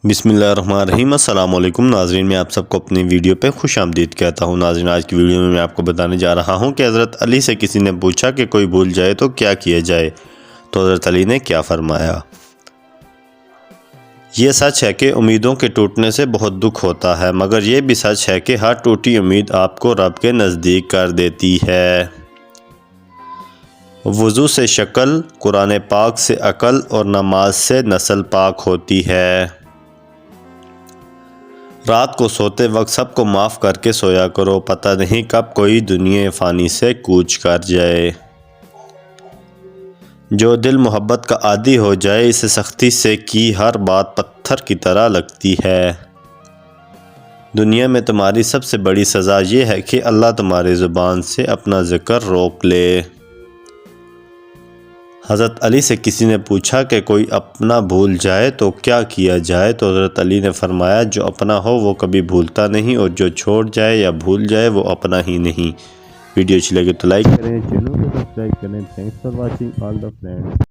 بسم اللہ الرحمن الرحیم۔ السلام علیکم ناظرین، میں آپ سب کو اپنی ویڈیو پہ خوش آمدید کہتا ہوں۔ ناظرین، آج کی ویڈیو میں آپ کو بتانے جا رہا ہوں کہ حضرت علی سے کسی نے پوچھا کہ کوئی بھول جائے تو کیا کیا جائے، تو حضرت علی نے کیا فرمایا۔ یہ سچ ہے کہ امیدوں کے ٹوٹنے سے بہت دکھ ہوتا ہے، مگر یہ بھی سچ ہے کہ ہر ٹوٹی امید آپ کو رب کے نزدیک کر دیتی ہے۔ وضو سے شکل، قرآن پاک سے عقل اور نماز سے نسل پاک ہوتی ہے۔ رات کو سوتے وقت سب کو معاف کر کے سویا کرو، پتہ نہیں کب کوئی دنیا فانی سے کوچ کر جائے۔ جو دل محبت کا عادی ہو جائے، اسے سختی سے کی ہر بات پتھر کی طرح لگتی ہے۔ دنیا میں تمہاری سب سے بڑی سزا یہ ہے کہ اللہ تمہاری زبان سے اپنا ذکر روک لے۔ حضرت علی سے کسی نے پوچھا کہ کوئی اپنا بھول جائے تو کیا کیا جائے، تو حضرت علی نے فرمایا جو اپنا ہو وہ کبھی بھولتا نہیں، اور جو چھوڑ جائے یا بھول جائے وہ اپنا ہی نہیں۔ ویڈیو اچھی لگے تو لائک کریں، چینل کو سبسکرائب کریں۔ Thanks for watching all the friends.